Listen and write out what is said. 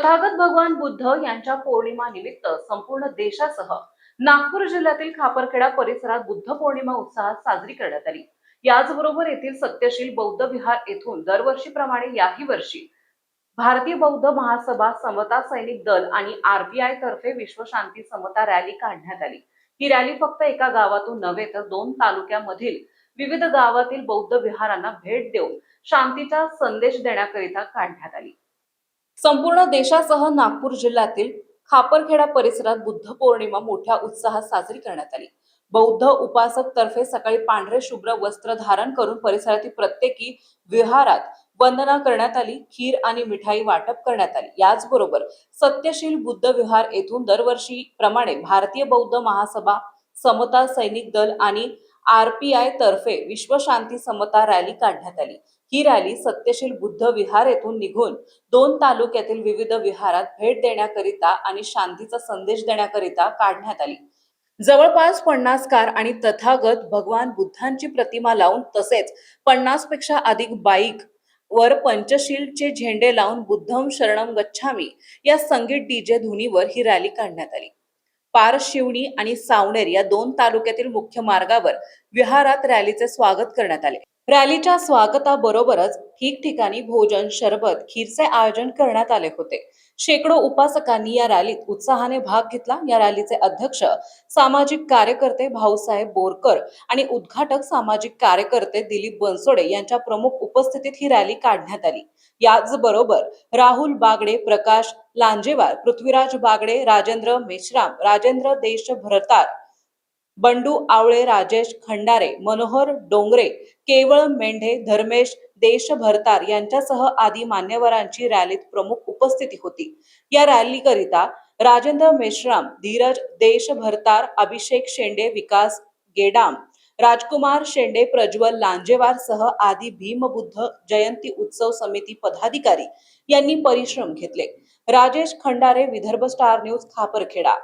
तथागत भगवान बुद्ध यांच्या पौर्णिमा निमित्त संपूर्ण देशासह नागपूर जिल्ह्यातील खापरखेडा परिसरात बुद्ध पौर्णिमा उत्साहात साजरी करण्यात आली। याचबरोबर येथील सत्यशील बौद्ध विहार येथून दरवर्षीप्रमाणे याही वर्षी भारतीय बौद्ध महासभा, समता सैनिक दल आणि आरपीआय तर्फे विश्व शांती समता रॅली काढण्यात आली। ही रॅली फक्त एका गावातून नव्हे तर 2 तालुक्यामधील विविध गावातील बौद्ध विहारांना भेट देऊन शांतीचा संदेश देण्याकरिता काढण्यात आली। संपूर्ण देशासह नागपूर जिल्ह्यातील खापरखेडा परिसरात बुद्ध पौर्णिमा मोठ्या उत्साहात साजरी करण्यात आली। बौद्ध उपासक तर्फे सकाळी पांढरे शुभ्र वस्त्र धारण करून परिसरातील प्रत्येकी विहारात वंदना करण्यात आली, खीर आणि मिठाई वाटप करण्यात आली। याचबरोबर सत्यशील बुद्ध विहार येथून दरवर्षी प्रमाणे भारतीय बौद्ध महासभा, समता सैनिक दल आणि आरपीआय तर्फे विश्व शांती समता रॅली काढण्यात आली। ही रॅली सत्यशील बुद्ध विहार येथून निघून 2 तालुक्यातील विविध विहारात भेट देण्याकरिता आणि शांतीचा संदेश देण्याकरिता काढण्यात आली। जवळपास 50 कार आणि तथागत भगवान बुद्धांची प्रतिमा लावून तसेच 50 पेक्षा अधिक बाईक वर पंचशीलचे झेंडे लावून बुद्धम शरणम गच्छामी या संगीत डीजे धुनीवर ही रॅली काढण्यात आली। पारशिवनी आणि सावनेर या 2 तालुक्यातील मुख्य मार्गावर विहारात रॅलीचे स्वागत करण्यात आले। रॅलीच्या स्वागताबरोबरच ठिकठिकाणी भोजन, शरबत, खीरचे आयोजन करण्यात आले होते। शेकडो उपासकांनी या रॅलीत उत्साहाने भाग घेतला। या रॅलीचे अध्यक्ष सामाजिक कार्यकर्ते भाऊसाहेब बोरकर आणि उद्घाटक सामाजिक कार्यकर्ते दिलीप बनसोडे यांच्या प्रमुख उपस्थितीत ही रॅली काढण्यात आली। याचबरोबर राहुल बागडे, प्रकाश लांजेवार, पृथ्वीराज बागडे, राजेंद्र मेश्राम, राजेंद्र देश भरतार, बंडू आवळे, राजेश खंडारे, मनोहर डोंगरे, केवळ मेंढे, धर्मेश देश भरतार यांच्यासह आदी मान्यवरांची रॅलीत प्रमुख उपस्थिती होती। या रॅलीकरिता राजेंद्र मेश्राम, धीरज देश भरतार, अभिषेक शेंडे, विकास गेडाम, राजकुमार शेंडे, प्रज्वल लांजेवार सह आदी भीमबुद्ध जयंती उत्सव समिती पदाधिकारी यांनी परिश्रम घेतले। Rajesh Khandare, Vidarbha star news, Khaparkheda.